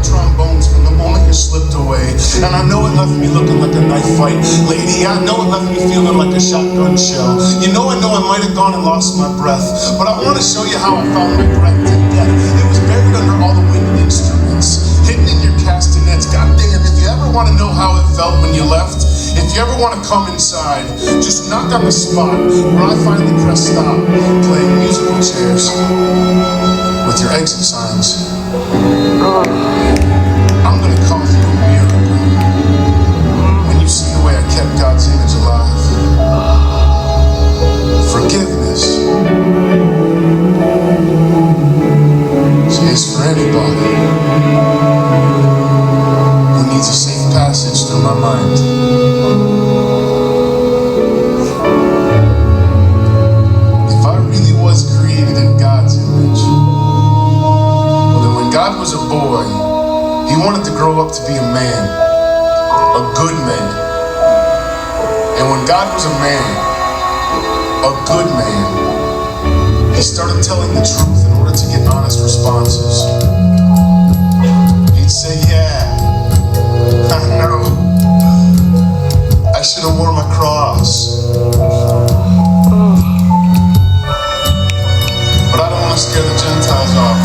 trombones from the moment you slipped away. And I know it left me looking like a knife fight. Lady, I know it left me feeling like a shotgun shell. You know I might have gone and lost my breath, but I want to show you how I found my breath to death. It was buried under all the wind instruments, hidden in your castanets. Goddamn, if you ever want to know how it felt when you left, if you ever want to come inside, just knock on the spot where I finally press stop, playing musical chairs with your exit signs. I'm gonna cause you a miracle when you see the way I kept God's image alive. Forgiveness is for anybody who needs a safe passage through my mind. If I really was created in God's image, well then when God was a boy, he wanted to grow up to be a man, a good man. And when God was a man, a good man, he started telling the truth in order to get honest responses. He'd say, yeah, I know, I should have worn my cross, but I don't want to scare the Gentiles off.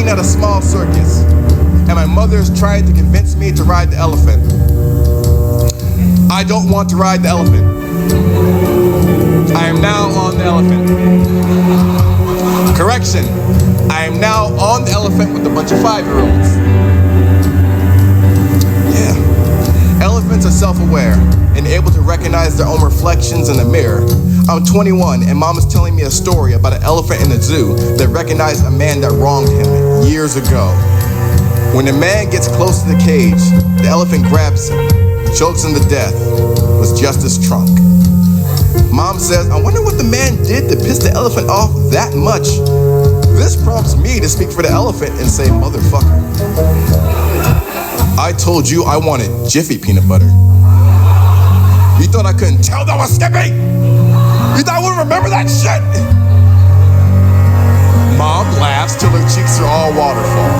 At a small circus, and my mother is trying to convince me to ride the elephant. I don't want to ride the elephant. I am now on the elephant. Correction, I am now on the elephant with a bunch of 5-year-olds. Yeah, elephants are self-aware and able to recognize their own reflections in the mirror. I'm 21 and mom is telling me a story about an elephant in a zoo that recognized a man that wronged him years ago. When the man gets close to the cage, the elephant grabs him, chokes him to death with just his trunk. Mom says, I wonder what the man did to piss the elephant off that much. This prompts me to speak for the elephant and say, motherfucker. I told you I wanted Jiffy peanut butter. You thought I couldn't tell that was Skippy? You thought I wouldn't remember that shit? Mom laughs till her cheeks are all waterfall.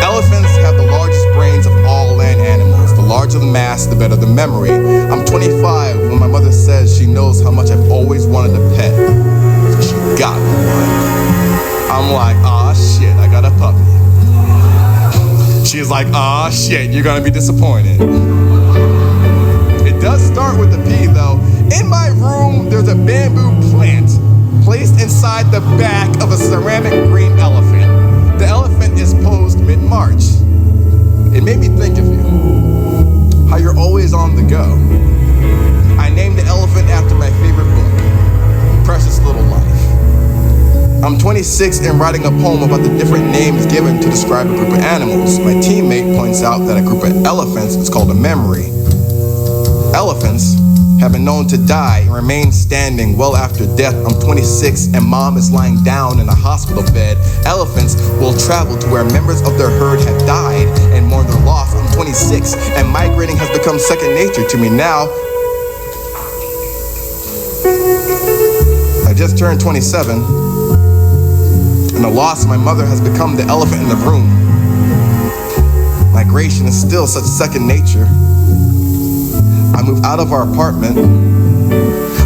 Elephants have the largest brains of all land animals. The larger the mass, the better the memory. I'm 25 when my mother says she knows how much I've always wanted a pet. So she got me one. I'm like, aw shit, I got a puppy. She's like, aw shit, you're gonna be disappointed. It does start with the P though. In my room, there's a bamboo plant placed inside the back of a ceramic green elephant. The elephant is posed mid-March. It made me think of you, how you're always on the go. I named the elephant after my favorite book, Precious Little Life. I'm 26 and writing a poem about the different names given to describe a group of animals. My teammate points out that a group of elephants is called a memory. Elephants have been known to die and remain standing well after death. I'm 26 and mom is lying down in a hospital bed. Elephants will travel to where members of their herd have died and mourn their loss. I'm 26 and migrating has become second nature to me now. I just turned 27 and the loss of my mother has become the elephant in the room. Migration is still such second nature. I move out of our apartment.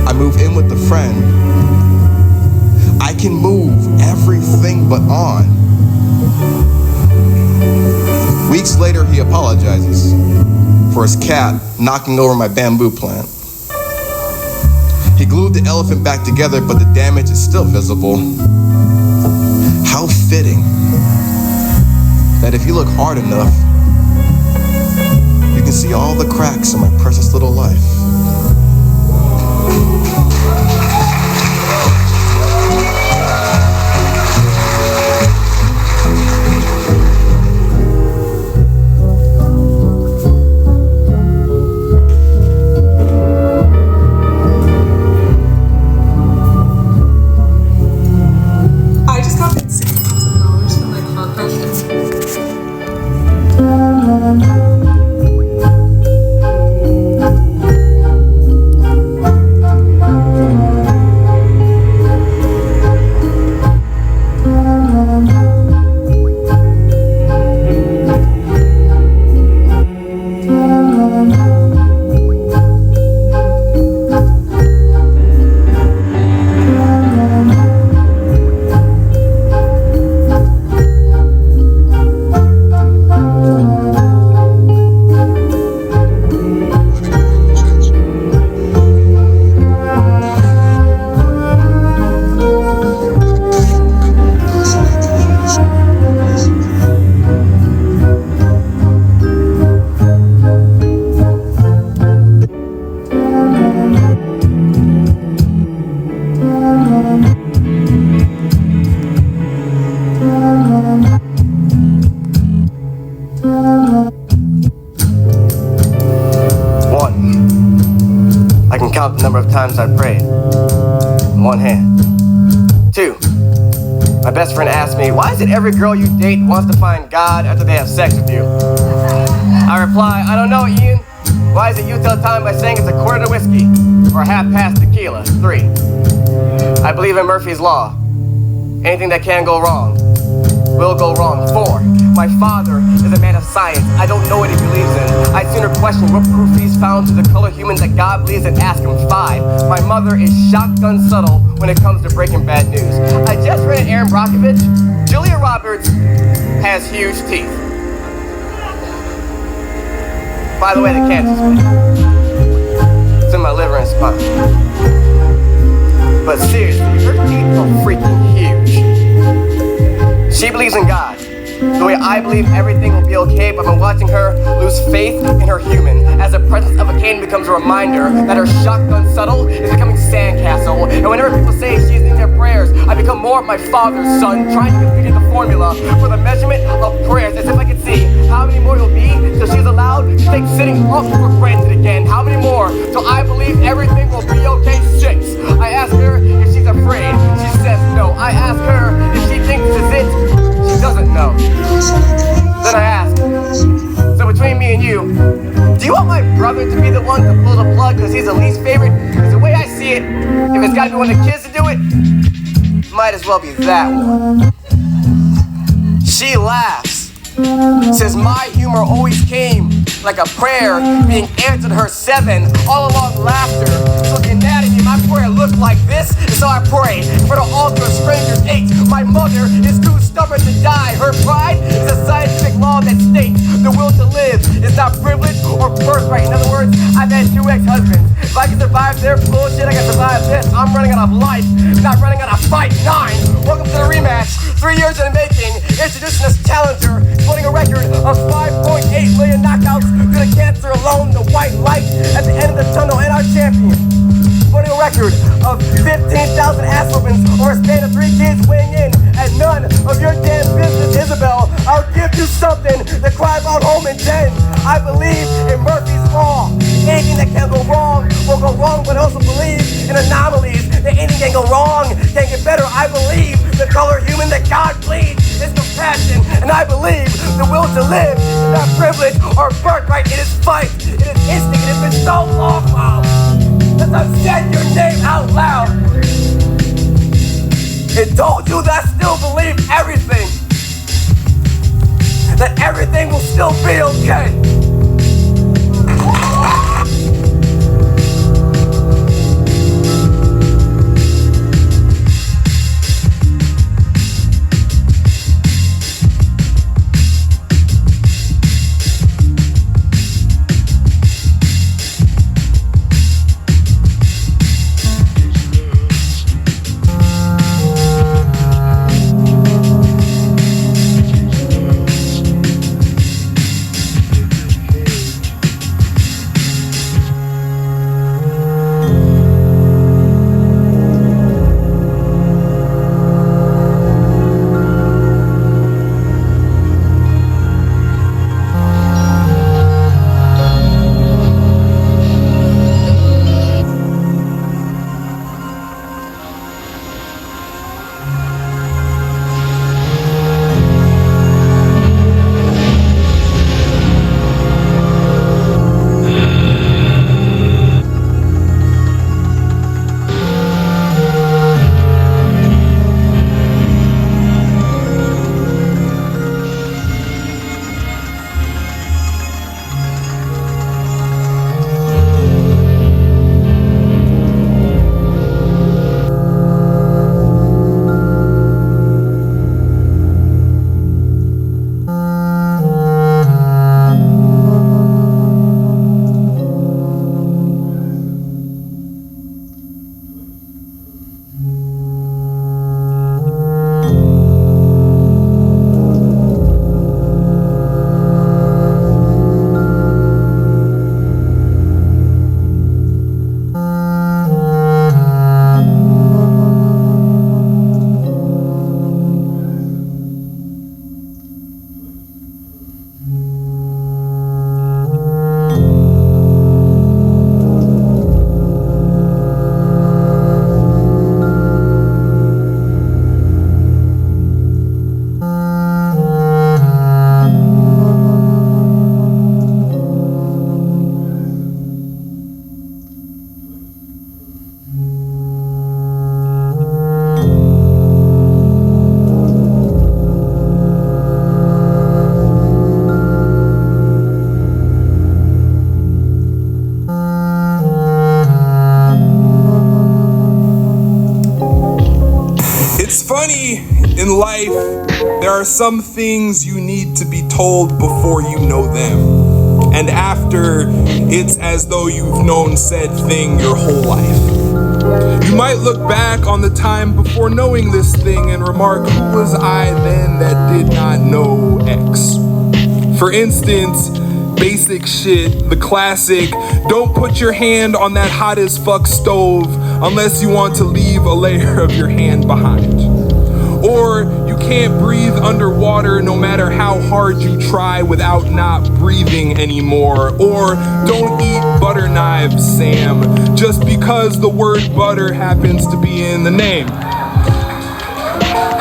I move in with a friend. I can move everything but on. Weeks later, he apologizes for for his cat knocking over my bamboo plant. He glued the elephant back together, but the damage is still visible. How fitting that if you look hard enough, you can see all the cracks in my precious little life. Count the number of times I prayed. One hand. 2. My best friend asked me, why is it every girl you date wants to find God after they have sex with you? I reply, I don't know, Ian. Why is it you tell time by saying it's a quart of whiskey or a half-past tequila? 3. I believe in Murphy's Law. Anything that can go wrong will go wrong. 4. My father is a man of science. I don't know what he believes in. I'd sooner question what proof he's found to the color human that God believes and ask him. 5. My mother is shotgun subtle when it comes to breaking bad news. I just read Aaron Brockovich. Julia Roberts has huge teeth. By the way, the cancer's been. It's in my liver and spine. But seriously, her teeth are freaking huge. She believes in God. The way I believe everything will be okay, but I'm watching her lose faith in her human as the presence of a cane becomes a reminder that her shotgun subtle is becoming sandcastle. And whenever people say she's in their prayers, I become more of my father's son, trying to configure the formula for the measurement of prayers, as if I could see how many more it'll be till she's allowed to take sitting up for granted again. How many more till I believe everything will be okay? 6. I ask her if she's afraid. She says no. I ask her if she thinks this is it. She doesn't know. Then I ask, so between me and you, do you want my brother to be the one to pull the plug because he's the least favorite? Because the way I see it, if it's gotta be one of the kids to do it, might as well be that one. She laughs, says my humor always came like a prayer being answered her 7, all along laughter. Looking at me, my prayer looked like this, and so I pray for the altar of strangers 8. My mother is too stubborn to die. Her pride is a scientific law that states the will to live is not privilege or birthright. In other words, I've had 2 ex-husbands. If I can survive their bullshit, I can survive this. I'm running out of life, not running out of fight. 9. Welcome to the rematch. 3 years in the making, introducing this challenger, putting a record of 5.8 million knockouts to the cancer alone, the white light at the end of the tunnel, and our champion. Putting a record of 15,000 ass whoopings over a span of 3 kids weighing in at none of your damn business, Isabel. I'll give you something to cry about home in 10. I believe in Murphy's Law. Anything that can go wrong will go wrong, but I also believe in anomalies. That anything can go wrong can get better. I believe the color human that God bleeds is compassion, and I believe the will to live is not privilege or birthright. It is fight. It is instinct. It has been so long, Mom, that I've said your name out loud. It told you that I still believe everything. That everything will still be okay. In life, there are some things you need to be told before you know them. And after, it's as though you've known said thing your whole life. You might look back on the time before knowing this thing and remark, who was I then that did not know X? For instance, basic shit, the classic, don't put your hand on that hot as fuck stove unless you want to leave a layer of your hand behind. Or you can't breathe underwater no matter how hard you try without not breathing anymore. Or don't eat butter knives, Sam, just because the word butter happens to be in the name.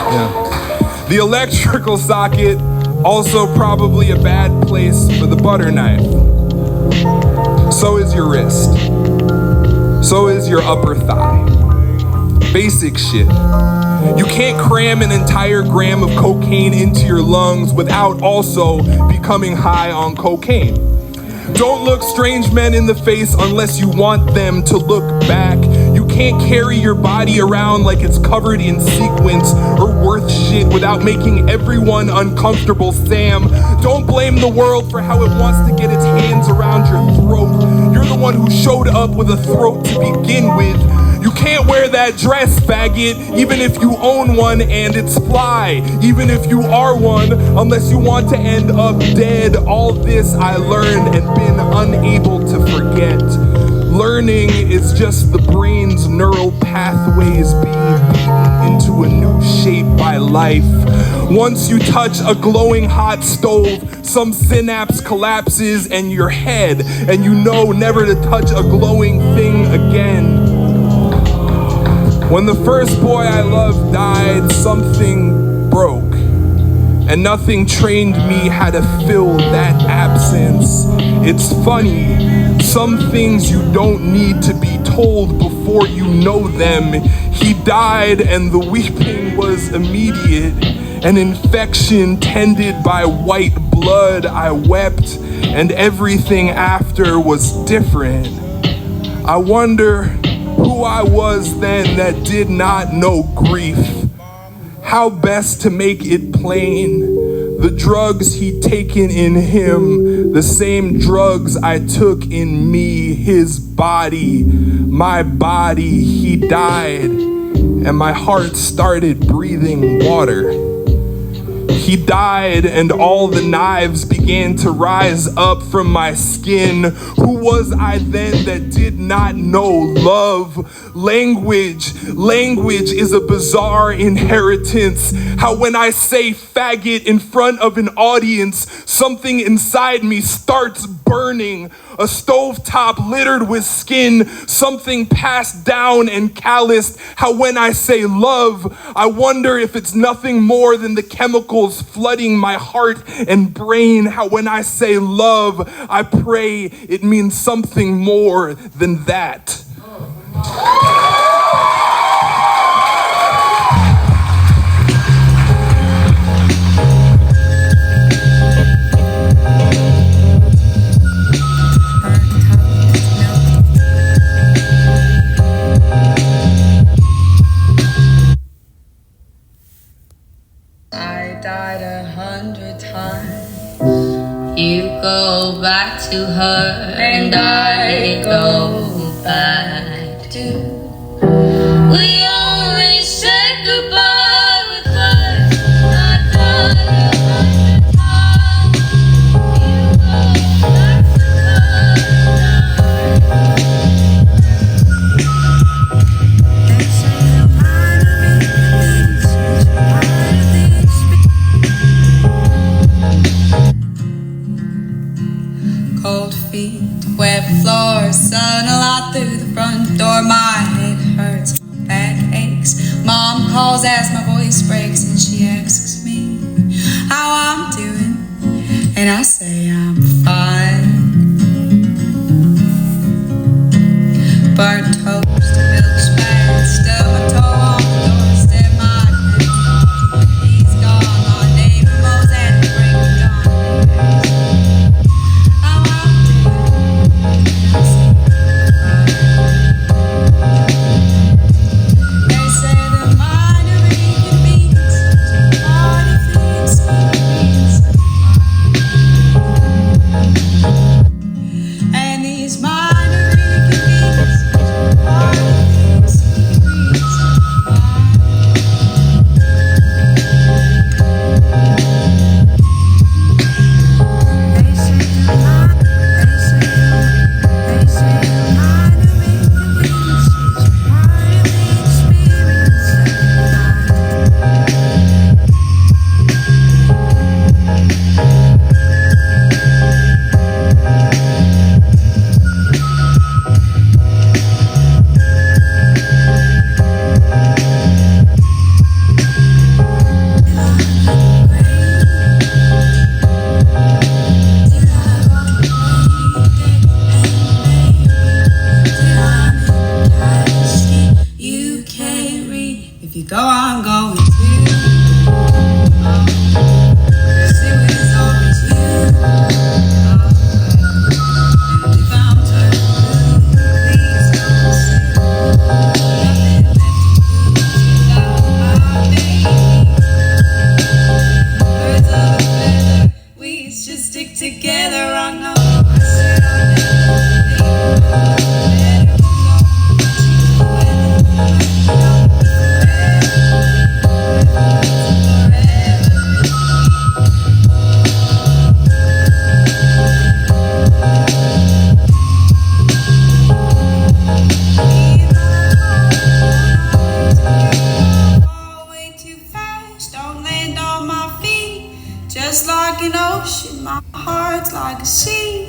Yeah. The electrical socket, also probably a bad place for the butter knife. So is your wrist. So is your upper thigh. Basic shit. You can't cram an entire gram of cocaine into your lungs without also becoming high on cocaine. Don't look strange men in the face unless you want them to look back. You can't carry your body around like it's covered in sequins or worth shit without making everyone uncomfortable, Sam. Don't blame the world for how it wants to get its hands around your throat. You're the one who showed up with a throat to begin with. You can't wear that dress, faggot, even if you own one and it's fly. Even if you are one, unless you want to end up dead. All this I learned and been unable to forget. Learning is just the brain's neural pathways being beaten into a new shape by life. Once you touch a glowing hot stove, some synapse collapses in your head, and you know never to touch a glowing thing again. When the first boy I loved died, something broke, and nothing trained me how to fill that absence. It's funny, some things you don't need to be told before you know them. He died and the weeping was immediate. An infection tended by white blood, I wept, and everything after was different. I wonder who I was then that did not know grief. How best to make it plain. The drugs he'd taken in him, the same drugs I took in me, his body, my body. He died, and my heart started breathing water. He died, and all the knives began to rise up from my skin. Who was I then that did not know love? Language is a bizarre inheritance. How when I say faggot in front of an audience, something inside me starts burning. A stovetop littered with skin, something passed down and calloused. How when I say love, I wonder if it's nothing more than the chemicals flooding my heart and brain. How when I say love, I pray it means something more than that. I died 100 times. You go back to her, and I go back to. We only said goodbye with words. I died 100 times. You go back to They say I'm part of it, part of this. Cold feet, wet floors, sun a lot through the front door. My head hurts, my back aches. Mom calls as my voice breaks, and she asks me how I'm doing, and I say I'm fine. Burnt toast, milk spat, stub a toe on the doorstep. My friend's he's gone. My neighbor mows at the break of dawn. How I'm doing, and I say they say the mind of inconvenience I could see.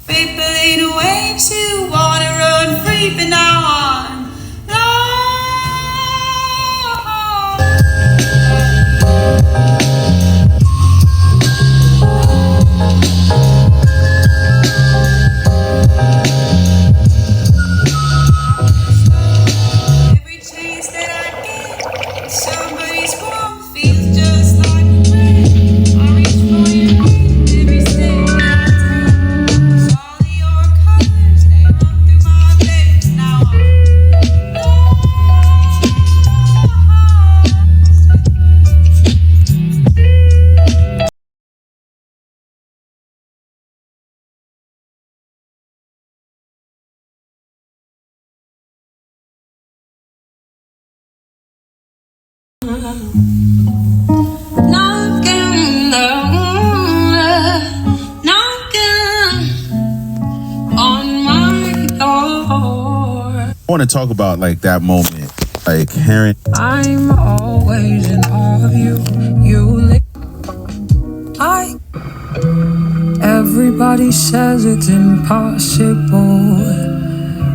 Rippling waves who wanna run free, but now I'm lost. Every chance that I get, somebody's warmth feels just like a friend. I reach for your hand every step I take. All your colors, they run through my veins. Now I'm lost. Knocking on my door. I want to talk about like that moment, like hearing. I'm always in awe of you. You lick. Everybody says it's impossible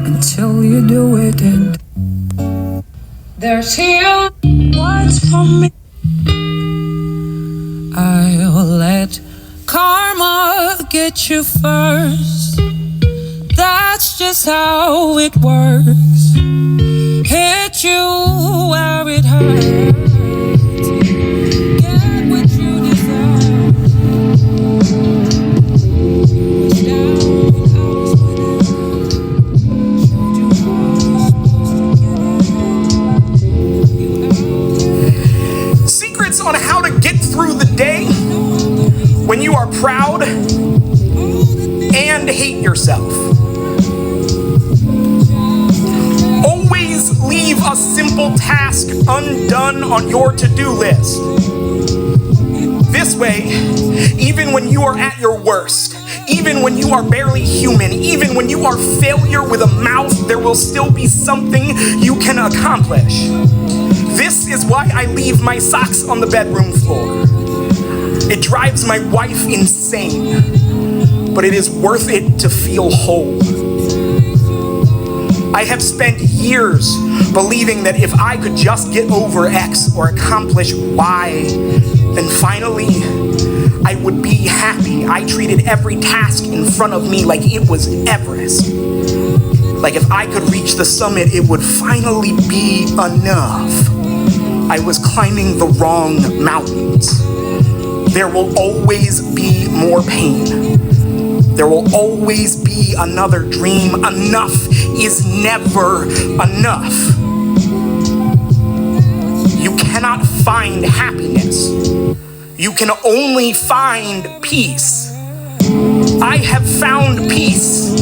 until you do it, and there's here what's for me. I'll let karma get you first. That's just how it works. Hit you where it hurts. Get what you deserve. Was down when I was without. Showed you how you're supposed to get it. Secrets on how to get through the day when you are proud and hate yourself. Always leave a simple task undone on your to-do list. This way, even when you are at your worst, even when you are barely human, even when you are failure with a mouth, there will still be something you can accomplish. This is why I leave my socks on the bedroom floor. It drives my wife insane, but it is worth it to feel whole. I have spent years believing that if I could just get over X or accomplish Y, then finally I would be happy. I treated every task in front of me like it was Everest. Like if I could reach the summit, it would finally be enough. I was climbing the wrong mountains. There will always be more pain. There will always be another dream. Enough is never enough. You cannot find happiness. You can only find peace. I have found peace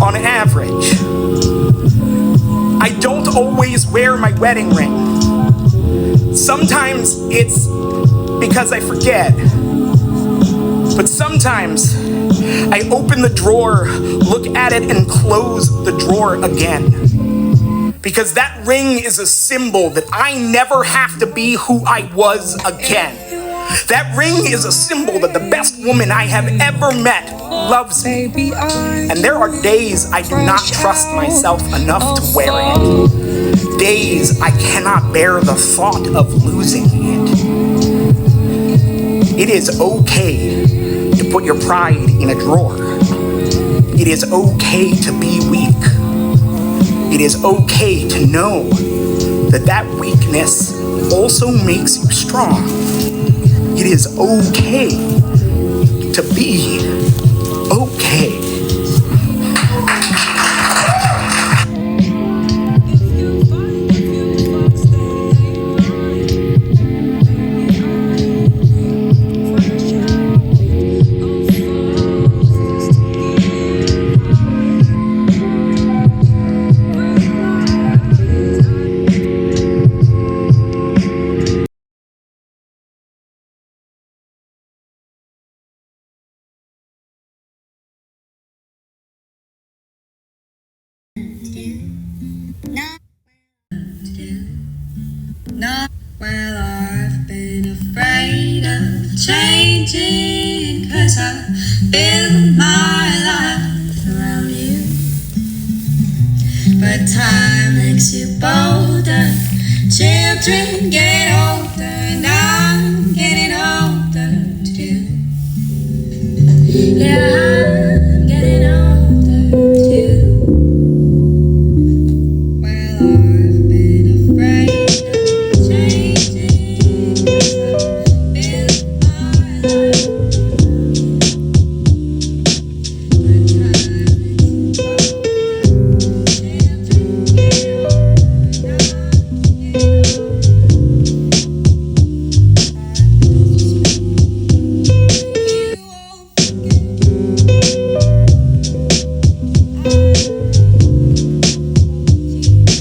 on average. I don't always wear my wedding ring. Sometimes it's because I forget. But sometimes I open the drawer, look at it, and close the drawer again. Because that ring is a symbol that I never have to be who I was again. That ring is a symbol that the best woman I have ever met loves me. And there are days I do not trust myself enough to wear it. Days I cannot bear the thought of losing it. It is okay to put your pride in a drawer. It is okay to be weak. It is okay to know that that weakness also makes you strong. It is okay to be okay. Not well, I've been afraid of changing, 'cause I built my life around you. But time makes you bolder, children get older, and I'm getting older too. Yeah, I'm getting older too. Well, I've been afraid of changing, 'cause I built my life. But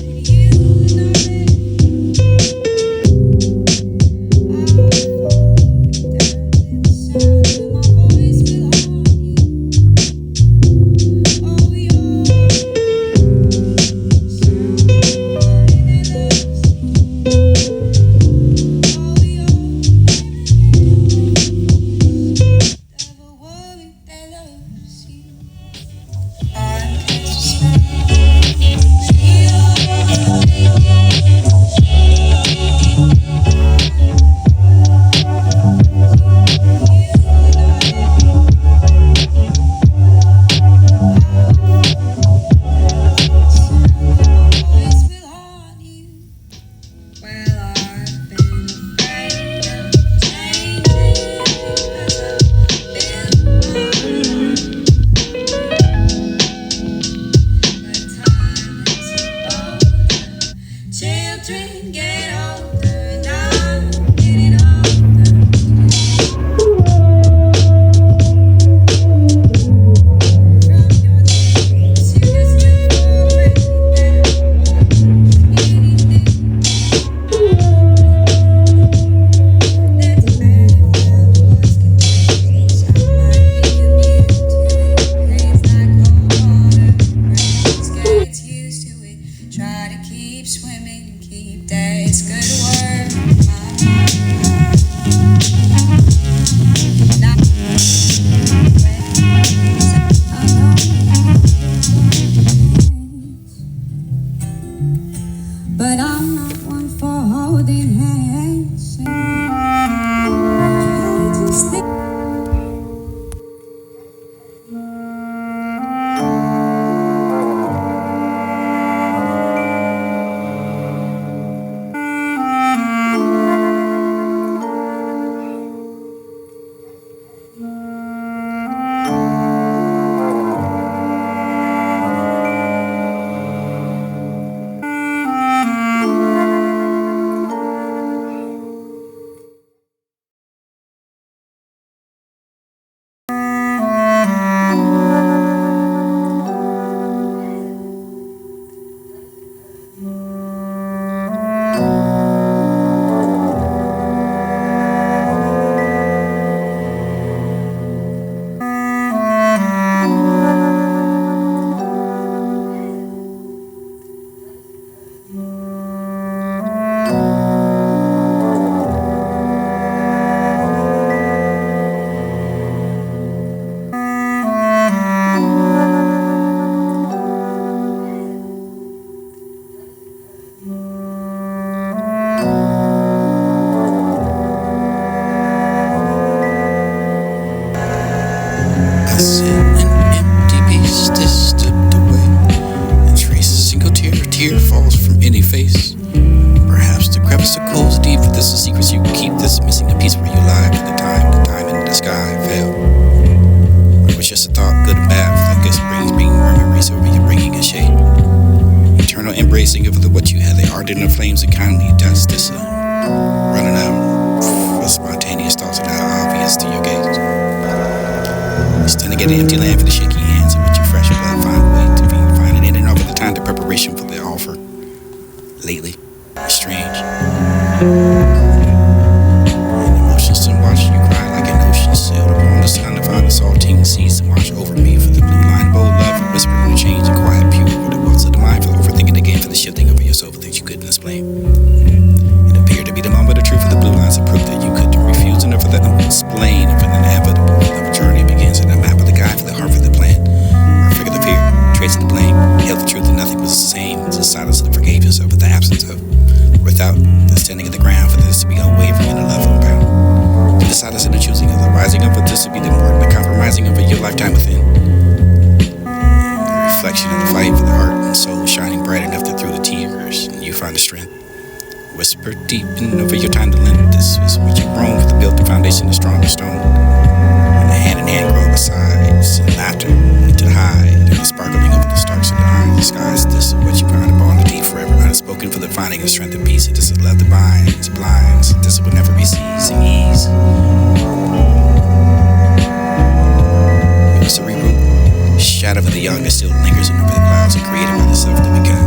time makes you bolder, children get older, and I'm getting older. Children get older, and I'm getting older. From your days, you just took everything. That's bad if love was contagious. I might be immune to it. Rains like cold water, brains get used to it. Try to keep swimming and keep days. Good work, but I'm not one for holding hands. I just think I sit in an empty beast is stripped away, and trace a single tear falls from any face. Perhaps the crevice of coals deep, for this is secrets you keep. This missing a piece where you lie for the time in the sky fell. Or it was just a thought, good and bad, for the ghost brings bringing memories over you, bringing a shade. Eternal embracing of what you had, the ardent of flames and kindly dust. This running out for spontaneous thoughts and how obvious to your gaze. Standing at an empty land for the shaky hands and with your fresh blood find a way to be finding in and over the time, the preparation for the offer. Lately, it's strange. And emotions to watch you cry like an ocean sailed upon the sun to find the saltine seas to wash over me for the blue line, bold love, and whisper in the change and quiet pure for the walls of the mind for overthinking again for the shifting over yourself that you couldn't explain. It appeared to be the moment of truth for the blue lines of proof that you couldn't refuse, and for the split lifetime within. The reflection of the fight for the heart and soul shining bright enough that through the tears you find the strength. Whisper deep in over your time to lend. This is what you've grown for, the built the foundation of stronger stone. And the hand in hand grow besides, and laughter into the hide, and the sparkling over the stars and the eyes. The skies, this is what you find upon the deep forever. Unspoken for the finding of strength and peace. This is love that binds, blinds. This will never be ceasing ease. It was a reroute. Shadow of the young that still lingers over the clouds and created by the self that began.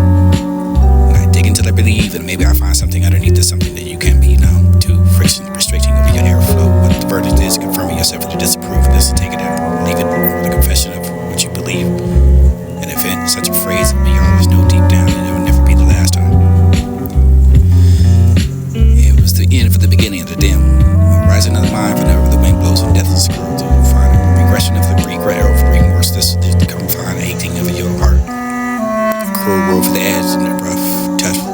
Dig until I believe, and maybe I find something underneath that's something that you can be numb to. Friction restricting over your airflow. What the verdict is, confirming yourself to disapprove. This will take it out. Leave it with a confession of what you believe. An event, such a phrase that we always know deep down, and it will never be the last time. It was the end for the beginning of the dim. Horizon of the mind, whenever the wind blows and death is screwed to find a regression of the regret or remorse. This is to come find aching of your heart. A cruel world for the edge and the rough.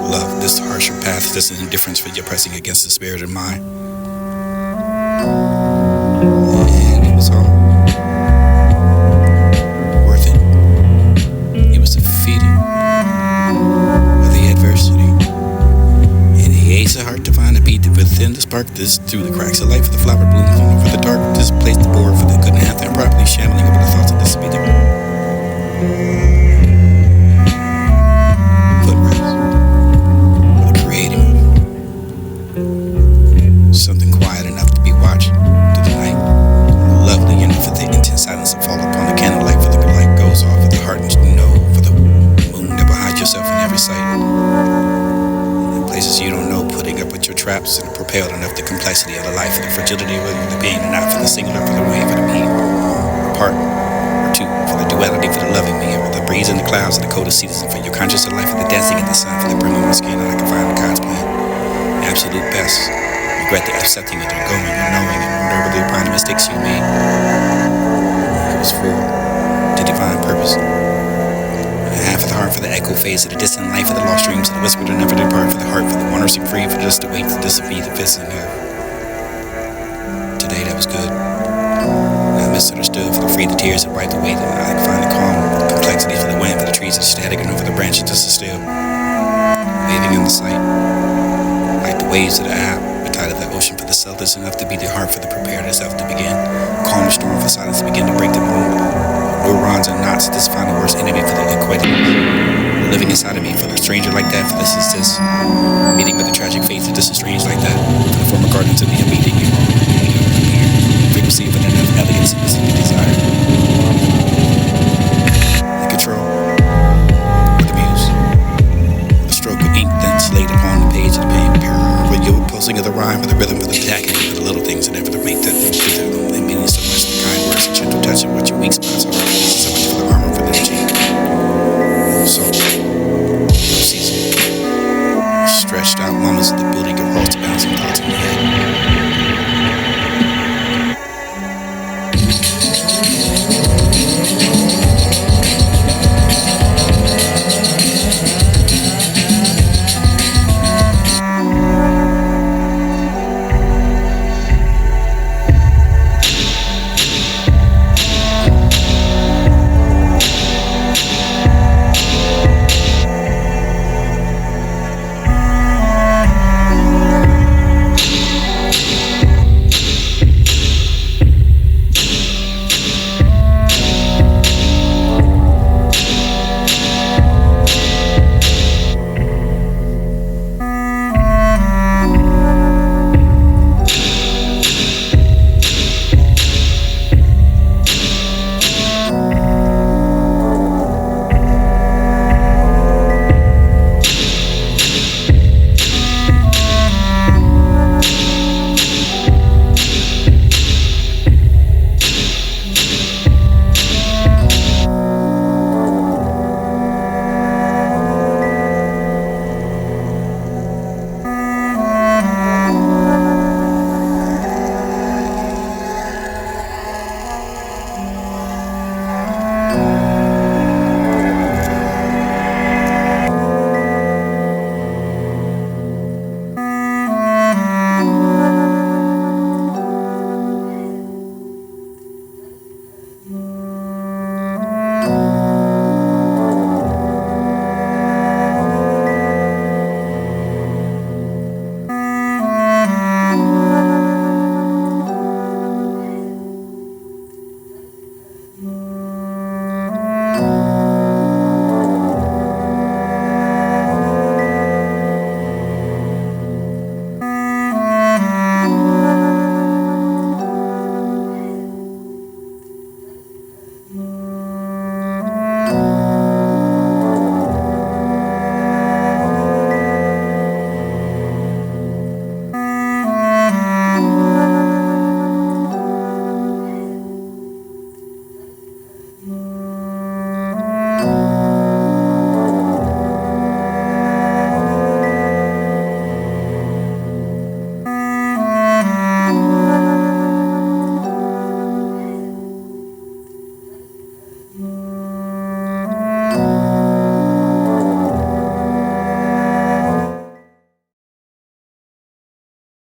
Love, this harsher path, this indifference for your pressing against the spirit of mine. And it was all worth it. It was the feeding of the adversity. And it aches the heart to find a beat within the spark. This through the cracks of life, for the flower blooms over the dark. This place the board for the good and half improperly shambling over the thoughts of this beat. Something quiet enough to be watched through the night. Lovely enough for the intense silence to fall upon the candlelight, for the light goes off of the heart and you know for the moon that behind yourself in every sight. In places you don't know, putting up with your traps and propelled enough the complexity of the life, for the fragility of the being and not for the singular, for the wave of the being. Apart or two, for the duality, for the loving me, for the breeze in the clouds and the coldest season, for your conscious of life, for the dancing in the sun, for the brim of my skin, and I can find the God's plan. Absolute best. Regret the accepting of their going and knowing and verbally upon the mistakes you made. It was for the divine purpose. And half of the heart for the echo phase of the distant life of the lost dreams, of the whisper to never depart, for the heart for the wonders and free, for just to wait to disappear the fist in her. Today that was good. I misunderstood, for the free the tears and wipe away the I can find the calm, the complexity for the wind, for the trees that are static and over the branches just still. Waving in the sight, like the waves of the app. Tide of the ocean for the selfless enough to be the heart for the prepared itself to begin. Calm the storm for silence to begin to break the moon. Neurons and knots, this final worst enemy for the equator. Living inside of me for the stranger like that, for this is this. Meeting with the tragic fate, for this is strange like that. For the former garden to be a meeting. Frequency of enough elegance and this desire.